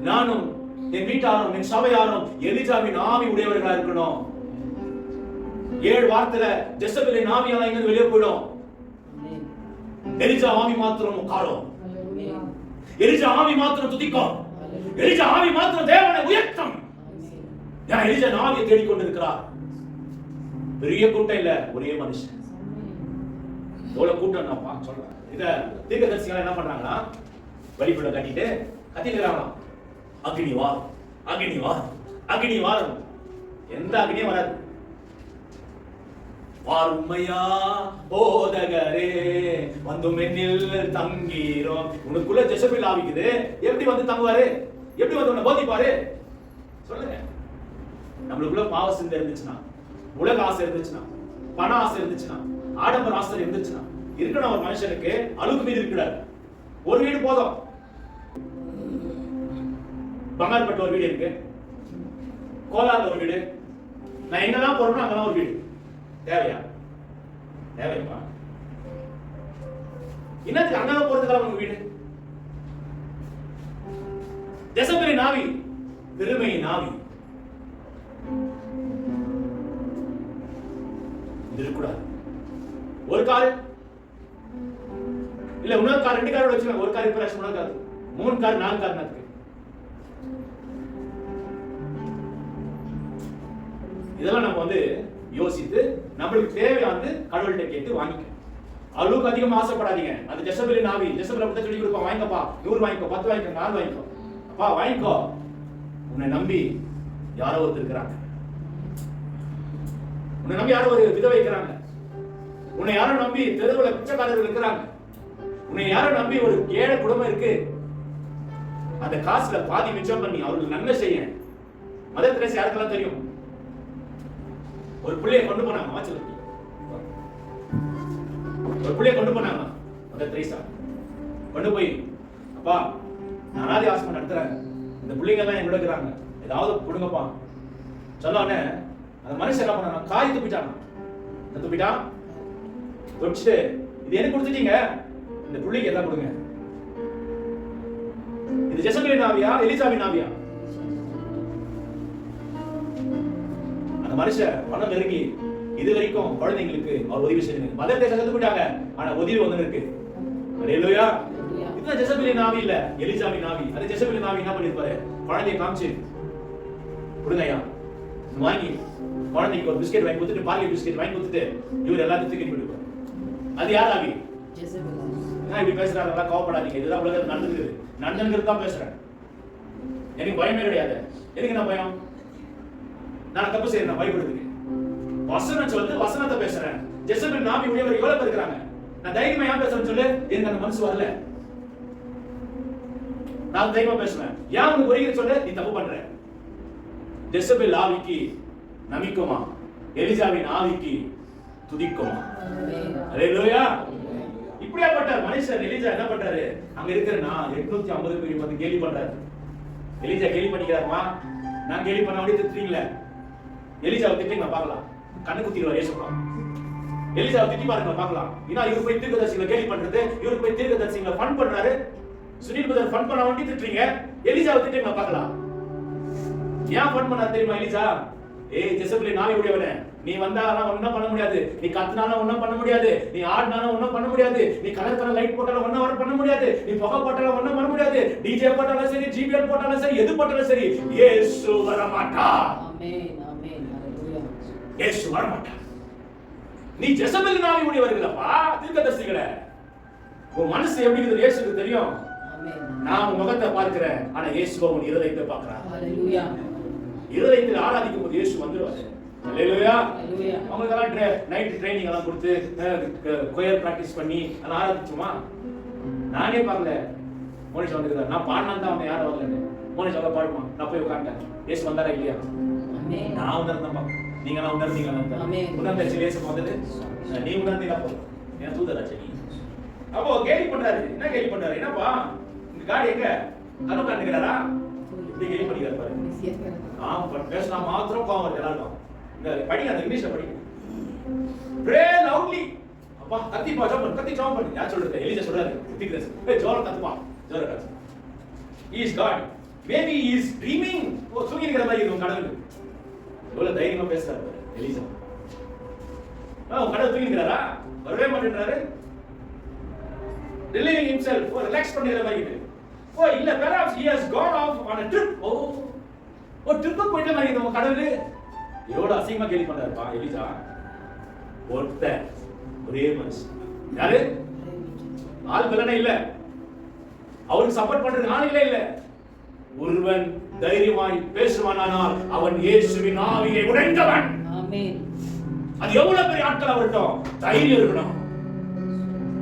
நானும் என் வீட்டாரும் என் சபையாரும் எலிசாவின் ஆவி உடையவர்களா இருக்கணும். 7 வாரத்துல ஜெசபேலின் ஆவியெல்லாம் இங்க வெளியே போயிடும். எலிசா ஆவி மாத்திரம் உட்காரும். எலிசா ஆவி மாத்திரம் துதிக்கும். எலிசா ஆவி மாத்திரம் தேவனை உயர்த்தும். ஏன் எலிசா ஆவியை தேடிக்கொண்டிருக்கிறார். பெரிய கூட்டம் இல்ல, ஒரே மனுஷன். எவ்வளவு கூட்டம் நான் சொல்றேன். இத தீர்க்கதரிசிகள் என்ன பண்றாங்கன்னா, வழிபட கட்டிட்டு கத்திக்கிறாங்களாம், அக்னி வா, அக்னி வா, அக்னி வா. எந்த அக்னியும் வராது. வாருமையா போதகரே வந்தும் என்னில் தங்கீரோம். உனக்குள்ள ஜெசபேல் ஆவிக்குது, எப்படி வந்து தங்குவாரு? எப்படி வந்து உன்னை போதிப்பாரு? சொல்லுங்க. நம்மளுக்குள்ள பாவ சிந்தை இருந்துச்சுன்னா, உலக ஆசை இருந்துச்சுன்னா, பண ஆசை இருந்துச்சுன்னா, ஆடம்பர ஆசை இருந்துச்சுன்னா, இருக்கணும் ஒரு மனுஷனுக்கு அழுக்கு மீது இருக்கிறார். ஒரு வீடு போதும். பங்கார்பட்டு ஒரு வீடு இருக்கு, கோலார்ல ஒரு வீடு, நான் எங்கதான் போறேனோ அங்கதான் ஒரு வீடு. தேவையா? தேவையா? இன்னத்துக்கு அங்கதான் போறதுக்காக உங்க வீடு? ஜெசபேலின் ஆவி பெருமையின் ஆவி இருக்கக்கூடாது. ஒரு கார் இல்ல, இன்னொரு கார், 2 கார் வச்சுக்கோங்க. ஒரு கார் இப்ப இன்னொரு கார், 3 கார், 4 கார் இருக்கு. இதெல்லாம் நம்ம வந்து யோசித்து நம்மளுக்கு தேவையானது கடவுள்கிட்ட கேட்டு வாங்கிக்க. அளவுக்கு அதிகமா ஆசைப்படாதீங்க. அது ஜெசபேலின் ஆவி. ஜெசபேல் அப்படி சொல்லி கொடுப்பா, வாங்கிக்கப்பா, 100 வாங்கிக்கோ, 10 வாங்கிக்கோ, 4 வாங்கிக்கோ. அப்பா வாங்கிக்கோ. உன்னை நம்பி யாரோ ஒருத்தர் இருக்கிறாங்க. உன்னை நம்பி யாரோ ஒரு விதவை இருக்கிறாங்க. உன்னை யாரோ நம்பி தெருவுல பிச்சைக்காரர்கள் இருக்கிறாங்க. உன்னை யாரோ நம்பி ஒரு ஏழை குடும்பம் இருக்கு. அந்த காசுல பாதி மிச்சம் பண்ணி அவர்களுக்கு நன்மை செய்ய. மதர் தெரேசா யாருக்கெல்லாம் தெரியும்? ஒரு பிள்ளையை கொண்டு போனாங்க, ஒரு பிள்ளையை கொண்டு போனாங்க மதர் தெரேசா. கொண்டு போய், அப்பா நான் அனாதை ஆசிரமம் நடத்துறேன், இந்த பிள்ளைங்க எல்லாம் என் கூட இருக்கிறாங்க, ஏதாவது கொடுங்கப்பா சொன்ன உடனே அந்த மனுஷன் என்ன பண்ணாங்க, காய் துப்பிட்டாங்க. துப்பிட்டான். துப்பிச்சுட்டு, இது எனக்கு கொடுத்துட்டீங்க, இந்த பிள்ளைக்கு எல்லாம் கொடுங்க. இது ஜெசபேலின் ஆவியா எலிசாவின் ஆவியா? அந்த மனுஷன் பணம் நெருங்கி இது வரைக்கும் குழந்தைங்களுக்கு அவர் உதவி செய்யுங்க. மதர் தெரேசா செத்து போயிட்டாங்க, ஆனா உதவி வந்து இருக்கு. ஹல்லேலூயா. இதுதான் ஜெசபேலின் ஆவி இல்ல, எலிசாவின் ஆவி. அது ஜெசபேலின் ஆவி என்ன பண்ணிருப்பாரு? குழந்தையை காமிச்சு, கொடுங்க ஐயா வாங்கி, குழந்தைக்கு ஒரு பிஸ்கெட் வாங்கி கொடுத்துட்டு, பாலியல் பிஸ்கெட் வாங்கி கொடுத்துட்டு இவர் எல்லாத்தையும் தூக்கி போயிடுவார். அது யார் ஆவி? நான் இப்படி பேசுறாங்க, எல்லாம் கோவப்படாதீங்க. இதுதான் உலகத்தில் நடந்துங்கிறது தான் பேசுறேன். எனக்கு பயமே கிடையாது. எனக்கு என்ன பயம்? நான் தப்பு செய்யறேன், நான் பயப்படுறதுக்கு. வசனம் சொல்லு, வசனத்தை பேசுறேன். ஜெசபேல் ஆவி உடையவர் எவ்வளவு பேர் இருக்காங்க. நான் தைரியமா ஏன் பேசுறேன்னு சொல்லு, எனக்கு அந்த மனசு வரல. நான் தைரியமா பேசுவேன். ஏன் உனக்கு ஒரே சொல்லு, நீ தப்பு பண்ற. ஜெசபேல் ஆவிக்கு நமிக்குமா, எலிசாவின் ஆவிக்கு துதிக்குமா? ஹல்லேலூயா. இப்படியாப்பட்ட மனுஷன் எலிசா என்ன பண்றாரு? அங்க இருக்கிற 850 பேர் வந்து கேலி பண்றாரு. எலிசா கேலி பண்ணிக்கிறாருமா, நான் கேலி பண்ண வேண்டிய திட்டுறீங்களே. எலிசாவை திட்டிங்க பார்க்கலாம், கண்ணு குத்திடுவார் ஏசுப்பா. எலிசாவை திட்டி பாருங்க பார்க்கலாம். ஏன்னா இவரு போய் தீர்க்கதரிசிகளை கேலி பண்றது, இவரு போய் தீர்க்கதரிசிகளை ஃபன் பண்றாரு. சுனில் பிரதர் ஃபன் பண்ண வேண்டி திட்டுறீங்க, எலிசாவை திட்டிங்க பார்க்கலாம். ஏன் ஃபன் பண்ணா தெரியுமா எலிசா? ஏய் ஜெசபேலின் ஆவி உடையவனே, நீ வந்தாலும் ஒண்ணும் பண்ண முடியாது, நீ கத்துனாலும் ஒண்ணும் பண்ண முடியாது, நீ ஆடினாலும் ஒண்ணும் பண்ண முடியாது, நீ கலர் லைட் போட்டாலும் ஒண்ணும் வர பண்ண முடியாது, நீ புகை போட்டாலும் ஒண்ணும் பண்ண முடியாது, டிஜே போட்டாலும் சரி, ஜிபிஎல் போட்டாலும் சரி, எது போட்டாலும் சரி, இயேசு வர மாட்டா. ஆமென், ஆமென், ஹல்லேலூயா. இயேசு வர மாட்டா. நீ ஜெசபேலின் ஆவி உடையவர்களப்பா தீர்க்கதரிசிகளே. உன் மனசு எப்படி இருக்குது இயேசுவுக்கு தெரியும். ஆமென். நான் உன் முகத்தை பார்க்கிறேன், ஆனா இயேசுவை உன் இதயத்தை பார்க்கறார். ஹல்லேலூயா. இதயத்தில் ஆராதிக்கும் போது இயேசு வந்துருவாரு. ஹல்லேலூயா. ஹல்லேலூயா. அவங்களுக்கெல்லாம் நைட் ட்ரைனிங் எல்லாம் கொடுத்து கோயர் பிராக்டிஸ் பண்ணி எல்லாம் ஆராதிச்சுமா? நானே பார்க்கல. மோனிஷ் வந்துருக்காரு, நான் பாடினான் தான் அவன் யாரும் வரலன்னு. மோனிஷ் அவங்க பாடுமா, நான் போய் உட்காந்துட்டேன். இயேசு வந்தாரா இல்லையா? நான் உணர்ந்தேன்ப்பா. நீங்க எல்லாம் உணர்ந்தீங்களா? உணர்ந்தாச்சு இயேசு வந்தது. நீ உணர்ந்தீங்களா? போதும், என் தூதராச்சு நீ. அப்போ கேலி பண்றாரு. என்ன கேலி பண்றாரு? என்னப்பா இந்த காடி எங்க கனவு காண்கிறாரா? இப்படி கேலி பண்ணிக்கிறாரு பாரு. பேசினா மாத்திரம் பாவம் எல்லாருக்கும். இந்த படிங்க, அந்த இங்கிலீஷ்ல படிங்க. Pray loudly. அப்பா கத்தி பா, ஜெபம் கத்தி ஜெபம் பண்ணு. யார் சொல்றது? எலிசா சொல்றாரு. திக்ரஸ். ஜோர கத்துப்பா. ஜோர கத்து. He is God. Maybe he is dreaming. ஓ தூங்கி இருக்கிற மாதிரி இருக்கும் கடவுள். எவ்வளவு தைரியமா பேசுறாரு எலிசா. கடவுள் தூங்கி இருக்கிறாரா? வரவே மாட்டேன்றாரு. Relieving himself, relax பண்ணிக்கிற மாதிரி இருக்கு. இல்ல perhaps he has gone off on a trip. Trip போயிட்ட மாதிரி இருக்கு கடவுள். எவ்வளவு அசிங்கமா கேலி பண்றாருப்பா எலிசா. ஒரே மனுஷன். யாரு? ஆள் பலனே இல்ல. அவருக்கு சப்போர்ட் பண்றது ஆள் இல்ல. ஒருவன் தைரியமாய் பேசுவானானால் அவன் இயேசுவின் ஆவியை உடைந்தவன். ஆமென். அது எவ்வளவு பெரிய ஆட்கள் அவர்ட்டோம் தைரியம் இருக்கணும்.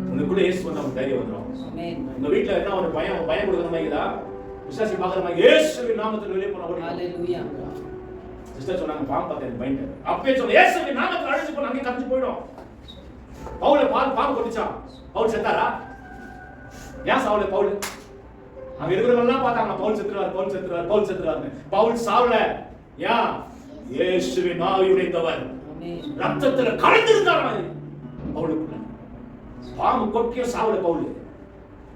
உங்களுக்குள்ள இயேசு வந்தா ஒரு தைரியம் வந்துரும். ஆமென். உங்க வீட்ல என்ன ஒரு பயம் கொடுக்கிற மாதிரி இதா விசுவாசி பார்க்குற மாதிரி இயேசுவின் நாமத்தில் வெளியே போனா ஓடி. ஹalleluya. சிஸ்டர் சொன்னாங்க பாம்பு பார்த்தேன் பயந்து. அப்பவே சொன்ன இயேசுவின் நாமத்தில் அழைச்சு போனா அங்கே கரைஞ்சு போய்டும். பவுல் பாம்பு கொட்டிச்சான். பவுல் செத்தாரா? ஏன் சாவல பவுல்? அங்க இருக்கிறவங்கலாம் பார்த்தாங்க பவுல் செத்துறாரு. பவுல் சாவல. ஏன்? இயேசுவின் ஆவி உடைந்தவர். ஆமென். ரத்தத்துல கலந்திருந்தார் பவுலுக்குள்ள. பாம்பு கொட்டிய சாவல பவுல்.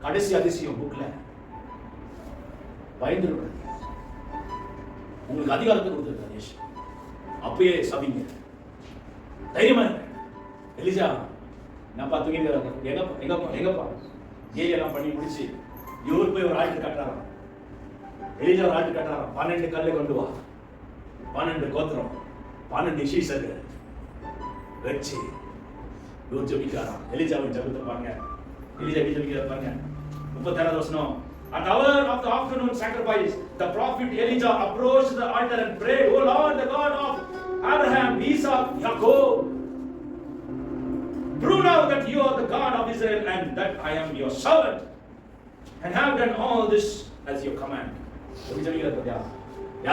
கடைசி அதிசயம் புக்ல பயந்துருக்காரு. உங்களுக்கு அதிகாரத்தை கொடுத்திருக்காரு இயேசு. அப்பயே சபிங்க. தைரியமா இருங்க. எலிசா நான் பாத்துங்க எங்கப்பா ஏரியெல்லாம் பண்ணி முடிச்சு இவர் போய் ஒரு ஆட்டு கட்டுறாராம். எலிசா ஒரு ஆட்டு கட்டுறாராம். 12 கல்லை கொண்டு வா, 12 கோத்திரம், 12 சீசர் வச்சு இவர் ஜெபிக்கிறாராம். எலிசாவின் ஜெபத்தை பாருங்க. எலிசா ஜெபிக்கிறத பாருங்க. 37வது வசனம். At the hour of the afternoon sacrifice, the prophet Elijah approached the altar and prayed, "O Lord, the God of Abraham, Isaac, Jacob, prove now that you are the God of Israel and that I am your servant, and have done all this as your command."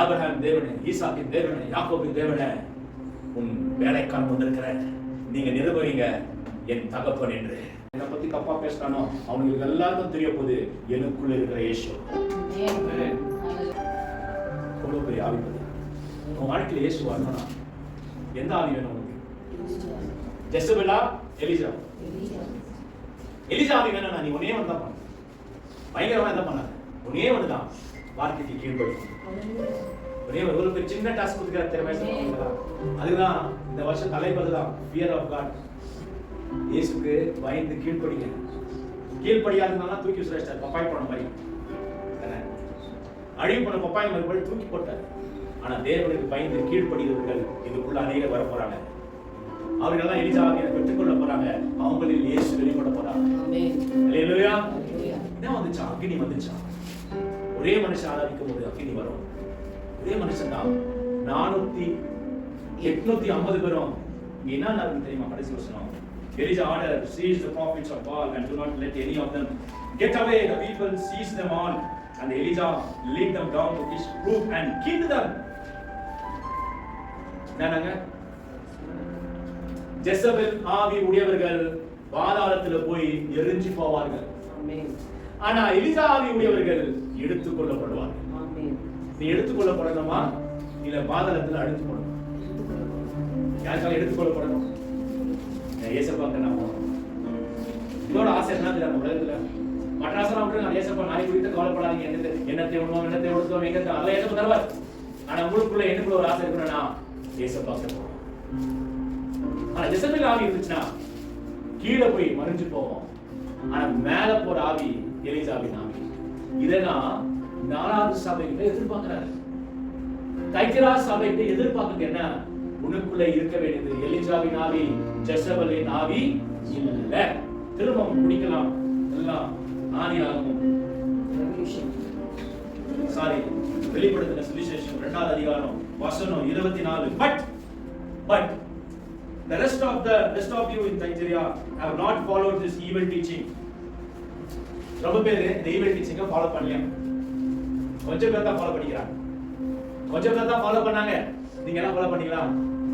Abraham தேவனே, ஈசாக்கின் தேவனே, யாக்கோபின் தேவனே, உன் வேலைக்காரன் வந்திருக்கிற நீங்க நிரூபிங்க என் தகப்பன் என்று. என்னை பத்தி தப்பா பேசுறானோ அவங்களுக்கு எல்லாருக்கும் தெரிய போகுது எனக்குள்ள இருக்கிற இயேசு. எவ்வளவு பெரிய ஆவி பத்தி உன் வாழ்க்கையில இயேசு வரணும்னா எந்த ஆவி வேணும் உனக்கு? ஜெசபெலா, எலிசா? எலிசா ஆவி வேணும்னா நீ ஒன்னே ஒன்று தான் பண்ண. பயங்கரமா என்ன பண்ணாத, ஒன்னே ஒன்று தான், வார்த்தைக்கு கீழ்படி. ஒரே ஒரு சின்ன டாஸ்க் கொடுக்குற திறமை. அதுதான் இந்த வருஷம் தலைப்பது தான் ஃபியர் ஆஃப் காட். இயேசுக்கு பயந்து கீழ்ப்படிங்க. கீழ்ப்படியாதனால தூக்கி விசாரிச்சார். பப்பாய் பழம் மாதிரி அழிவு பண்ண பப்பாய் மறுபடி தூக்கி போட்டார். ஆனா தேவனுக்கு பயந்து கீழ்ப்படுகிறவர்கள் இதுக்குள்ள அநேகர் வர போறாங்க. அவர்களெல்லாம் எலிசா ஆவியை பெற்றுக்கொள்ள போறாங்க. அவங்களில் இயேசு வெளிப்பட போறாங்க. அல்லேலூயா. என்ன வந்துச்சா? அக்னி வந்துச்சா? ஒரே மனுஷன் ஆராதிக்கும் போது அக்னி வரும். ஒரே மனுஷன் தான். 850 பேரும் என்ன நடக்கும் தெரியுமா? கடைசி வசனம். Elijah ordered, "Seize the prophets of Baal and do not let any of them get away." The people seized them all, and Elijah laid them down to his roof and killed them. என்னங்க? Jezebel ஆவி உடையவர்கள் பாதாளத்தில் போய் எரிஞ்சு போவார்கள். ஆமென். ஆனா Elisha ஆவி உடையவர்கள் எடுத்துக் கொள்ளப்படுவார்கள். ஆமென். நீ எடுத்துக் கொள்ளப்படணுமா இல்ல பாதாளத்தில் அடித்து போடணும்? யாருக்காக எடுத்துக் கொள்ளப்படணும்? ஏசப்பாக்க நாம இதோட ஆசை என்ன தெரியும்? நம்ம உலகத்துல மற்ற ஆசை விட்டு நான் ஏசப்பா நாளை குறித்து கவலைப்படாதீங்க. என்னத்தை உண்மை என்னத்தை உடுத்தோம் எங்க அதெல்லாம் ஏசப்பா தருவார். ஆனா உங்களுக்குள்ள என்னக்குள்ள ஒரு ஆசை இருக்கணும்னா ஏசப்பாக்க போவோம். ஆனா ஜெசபெல் ஆவி இருந்துச்சுன்னா கீழே போய் மறைஞ்சு போவோம். ஆனா மேல போற ஆவி எலிசாவின் ஆவி. இதெல்லாம் 4வது சபையில எதிர்பார்க்கிறாரு. தைத்திரா சபையில எதிர்பார்க்கிறது என்ன? உனக்குள்ள இருக்க வேண்டியது எலிசாவின் ஆவி, ஜெசபெலின் ஆவி இல்ல. திரும்பவும் முடிக்கலாம். எல்லாம் ஆதியாகமம் வெளிப்படுத்தின சுவிசேஷம் 2வது அதிகாரம் வசனம் 24. But the rest of you in Nigeria have not followed this evil teaching. ரொம்ப பேர் இந்த evil teaching ஃபாலோ பண்ணல. கொஞ்சம் பேர் தான் ஃபாலோ பண்ணிக்கிறாங்க. கொஞ்சம் பேர் தான் ஃபாலோ பண்ணாங்க. நீங்க எல்லாம் ஃபாலோ பண்ணீங்களா?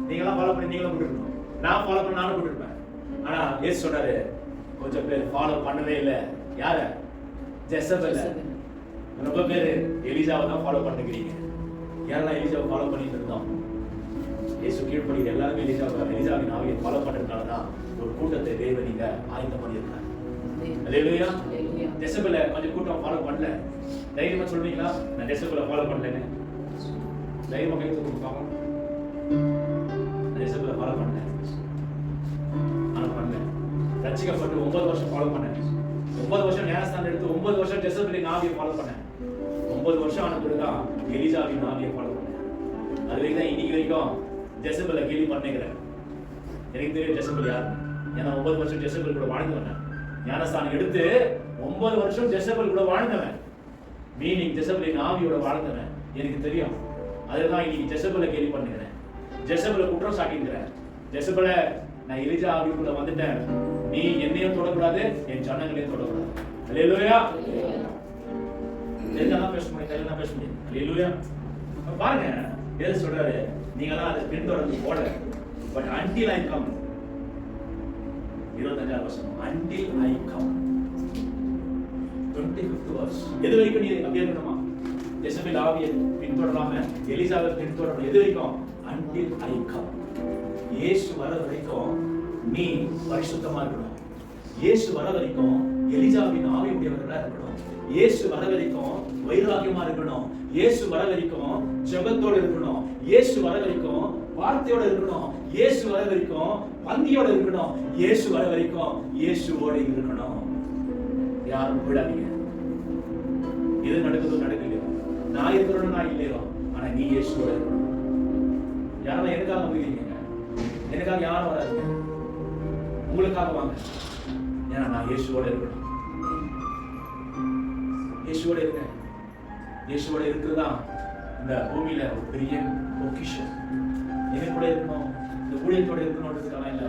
நீங்க எல்லாம் ஃபாலோ பண்ணி நீங்களும் விட்டுறணும். நான் ஃபாலோ பண்ண நானும் விட்டுருப்பேன். ஆனா இயேசு சொன்னாரு கொஞ்சம் பேர் ஃபாலோ பண்ணவே இல்லை. யார? ஜெசபெல். ரொம்ப பேர் எலிசாவை தான் ஃபாலோ பண்ணிக்கிறீங்க. யாரெல்லாம் எலிசாவை ஃபாலோ பண்ணிட்டு இருந்தோம்? இயேசு கீழ்ப்படிகிற எல்லாருமே எலிசாவின் ஆவியை ஃபாலோ பண்றதுனால தான் ஒரு கூட்டத்தை தேவன் நீங்க ஆயத்தம் பண்ணியிருக்காங்க. அல்லேலூயா. ஜெசபெல கொஞ்சம் கூட்டம் ஃபாலோ பண்ணல. தைரியமா சொல்றீங்களா நான் ஜெசபெல ஃபாலோ பண்ணலன்னு? தைரியமா கை தூக்கி பாப்போம். ஜெசபெல ஃபாலோ பண்ணல. ஆனா பண்ணல. ரட்சிக்கப்பட்டு 9 வருஷம் ஃபாலோ பண்ணேன். 9 வருஷம் ஞானஸ்தானம் எடுத்து 9 வருஷம் ஜெசபெலின் ஆவியை ஃபாலோ பண்ணேன். 9 வருஷம் ஆன பிறகுதான் எலிசாவின் ஆவியை ஃபாலோ பண்ணேன். அது வரைக்கும் தான் இன்னைக்கு வரைக்கும் ஜெசபெல கேலி பண்ணிக்கிறேன். எனக்கு தெரியும் ஜெசபெல் யார். ஏன்னா 9 வருஷம் ஜெசபெல் கூட வாழ்ந்தவன். ஞானஸ்தானம் எடுத்து 9 வருஷம் ஜெசபெல் கூட வாழ்ந்தவன். மீனிங் ஜெசபெலின் ஆவியோட வாழ்ந்தவன் எனக்கு தெரியும். அதுதான் இன்னைக்கு ஜெசபெல கேலி பண்ணுகிறேன். ஜெசபெல குற்றம் சாட்டிக்கிறேன். ஜெசபெல நான் எலிஜா ஆவிக்குள்ள வந்துட்டேன், நீ என்னையும் தொடக்கூடாது, என் ஜனங்களையும் தொடக்கூடாது. அல்லேலூயா. எல்லாம் பேச முடியும், எல்லாம் பேச முடியும். அல்லேலூயா. பாருங்க ஏது சொல்றாரு, நீங்களாம் அதை பின்தொடர்ந்து போட. பட் until I come, 25வது வசனம், until I come, 25th verse. எது வரைக்கும் நீ அப்படியே இருக்கணுமா? ஜெசபெல் ஆவியை பின்தொடராம எலிசாவை பின்தொடரணும். எது வரைக்கும்? until I come. இயேசு வர வரைக்கும் நீ பரிசுத்தமா இருக்கணும். இயேசு வர வரைக்கும் எலிசாவின் ஆவியுடையவர்களா இருக்கணும். இயேசு வர வரைக்கும் வைராகியமா இருக்கணும். இயேசு வர வரைக்கும் ஜெபத்தோட இருக்கணும். இயேசு வர வரைக்கும் வார்த்தையோட இருக்கணும். இயேசு வர வரைக்கும் பந்தியோட இருக்கணும். இயேசு வர வரைக்கும் இயேசுவோட இருக்கணும். யாரும் விடாதீங்க. எது நடக்குதோ நடக்கலையோ, நான் இருக்கிறோம் நான் இல்லையோ, ஆனா நீ இயேசுவோட இருக்கணும். யாரும் எனக்காக வந்துருக்கீங்க, எனக்காக யாரும் வராதுங்க, உங்களுக்காக வாங்க. ஏன்னா நான் இயேசுவோட இருக்கணும். இயேசுவோட இருக்கேன். இயேசுவோட இருக்கிறதா இந்த பூமியில ஒரு பெரிய பொக்கிஷம். எனக்கு கூட இருக்கணும், இந்த ஊழியத்தோட இருக்கணும்ன்றதுக்காக இல்ல,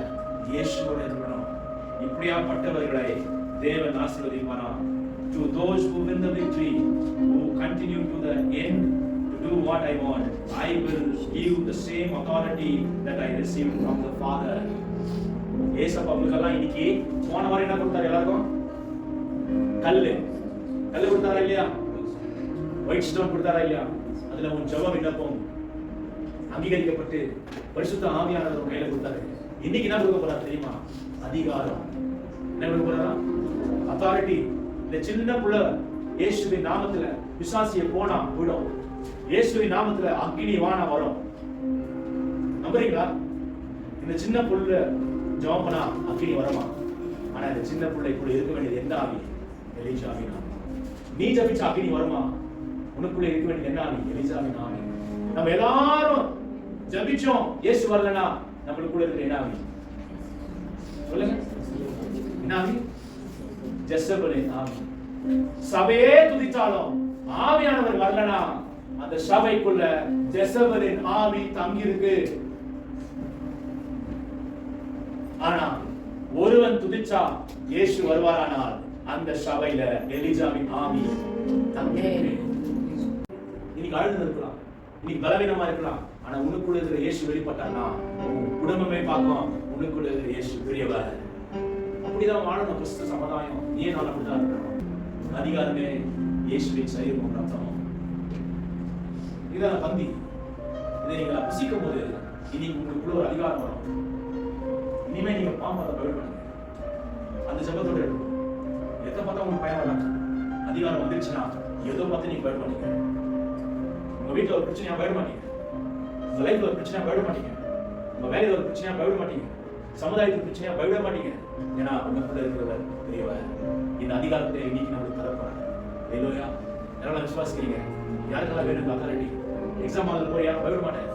இயேசுவோட இருக்கணும். இப்படியாப்பட்டவர்களை தேவன் ஆசீர்வதிப்பாரா. To those who win the victory, who continue to the end to do what I want, I will give the same authority that I received from the Father. ஏசப்பா அவங்களுக்கெல்லாம் இன்னைக்கு போன வாரம் என்ன கொடுத்தாரு? எல்லாருக்கும் கல்லு கொடுத்தாரா இல்லையா? ஒயிட் ஸ்டோன் கொடுத்தாரா இல்லையா? அதுல உன் ஜெபம் விண்ணப்பம் அங்கீகரிக்கப்பட்டு பரிசுத்த ஆவியானவர் உன் கையில கொடுத்தாரு. இன்னைக்கு என்ன கொடுக்க போறாரு தெரியுமா? அதிகாரம். என்ன கொடுக்க போறாரா? அத்தாரிட்டி. இந்த சின்ன புள்ள இயேசுவின் நாமத்துல பிசாசிய போனா விடும். இயேசுவின் நாமத்துல அக்கினி வானம் வரும். நம்புறீங்களா? இந்த சின்ன புள்ள ஜெபம் பண்ணா அக்கினி வருமா? ஆனா இந்த சின்ன பிள்ளைக்குள்ள இருக்க வேண்டியது எந்த ஆவி? எலிசாவின் ஆவி. நீ ஜெபிச்ச அக்கினி வருமா? உனக்குள்ள இருக்க வேண்டியது என்ன ஆவி? எலிசாவின் ஆவி. நம்ம எல்லாரும் ஜெபிச்சோம், இயேசு வரலனா நமக்குள்ள இருக்கிற என்ன ஆவி? சொல்லுங்க. என்ன ஆவி? ஜெசபெலின் ஆவி. சபையே துதித்தாலும் ஆவியானவர் வரலனா அந்த சபைக்குள்ள ஜெசபெலின் ஆவி தங்கி இருக்கு. ஆனா ஒருவன் துதிச்சா இயேசு வருவாரானால் அந்த சபையில எலிசாவின் ஆவி தங்கி இருக்கு. இன்னைக்கு அழுது இருக்கலாம், இன்னைக்கு பலவீனமா இருக்கலாம், ஆனா உனக்குள்ள இருக்கிற இயேசு வெளிப்பட்டானா குடும்பமே பார்க்கும் உனக்குள்ள இருக்கிற இயேசு பெரியவர். அப்படிதான் வாழணும் கிறிஸ்து சமுதாயம். நீ நான் அப்படிதான் இருக்கணும். அதிகாரமே இயேசுவின் சரீரமும் ரத்தமும். இதான் பந்தி. இதை நீங்க புசிக்கும் போது இன்னைக்கு உங்களுக்குள்ள ஒரு அதிகாரம் வரும். இனிமே நீங்க பாம்பை பயிர் பண்ணுங்க. அந்த ஜபத்தோட இருக்கும். எதை பார்த்தா உங்களுக்கு பயம் வராங்க. அதிகாரம் வந்துருச்சுன்னா எதோ பார்த்து நீங்க பயிர் பண்ணீங்க. உங்க வீட்டுல ஒரு பிரச்சனையா பயிர் மாட்டீங்க. உங்க லைஃப்ல ஒரு பிரச்சனையா பயிர் மாட்டீங்க. உங்க வேலையில ஒரு பிரச்சனையா பயிர் மாட்டீங்க. சமுதாயத்துக்கு பிரச்சனையா பயிர மாட்டீங்க. ஏன்னா உங்களுக்குள்ள இருக்கிறவர் பெரியவர். இந்த அதிகாரத்தை இன்னைக்கு நம்மளுக்கு தரப்போறாங்க. ஹல்லேலூயா. யாரெல்லாம் விசுவாசிக்கிறீங்க? யாருக்கெல்லாம் வேணும் அத்தாரிட்டி? எக்ஸாம் ஆகுது போய் யாரும் பயப்பட மாட்டேன்.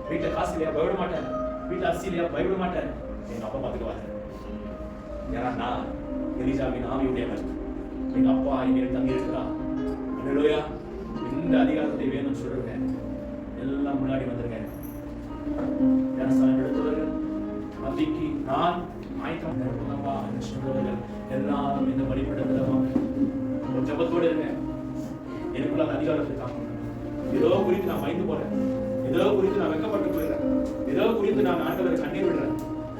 வீட்டுல காசு இல்லையா? பயப்பட மாட்டேன். வீட்டுல அரிசி இல்லையா? பயப்பட மாட்டேன். எங்க அப்பா பார்த்துக்குவாரு. ஏன்னா நான் எலிசாவின் ஆவியுடையவன். எங்க அப்பா இங்க தங்கி இருக்கிறா. ஹல்லேலூயா. இந்த அதிகாரத்தை வேணும்னு சொல்றேன். எல்லாம் முன்னாடி வந்துருங்க. ஞானஸ்தானம் எடுத்தவர்கள் நம்பிக்கை நான் ஆயத்தம் நிரப்பணமா என்று சொல்றவர்கள் எல்லாரும் இந்த வழிபடுறதுமா ஒரு ஜபத்தோடு இருங்க. எனக்குள்ள அந்த அதிகாரத்தை காக்கணும். ஏதோ குறித்து நான் பயந்து போறேன், ஏதோ குறித்து நான் வெக்கப்பட்டு போயிடுறேன், ஏதோ குறித்து நான் ஆண்டவருக்கு கண்ணீர் விடுறேன்,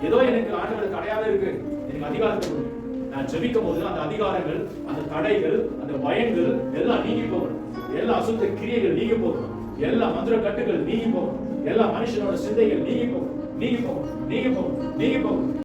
ஏதோ எனக்கு ஆண்டவருக்கு அடையாளம் இருக்கு, எனக்கு அதிகாரத்தை கொடுங்க. நான் ஜெபிக்கும் போது அந்த அதிகாரங்கள், அந்த தடைகள், அந்த பயங்கள் எல்லாம் நீங்கி போகணும். எல்லா அசுத்த கிரியைகள் நீங்கி போகணும். எல்லா மந்திர கட்டுகள் நீங்கி போகணும். எல்லா மனுஷனோட சிந்தைகள் நீங்கி போகணும். நீங்கி போகணும். நீங்கி போகணும். நீங்கி போகணும்.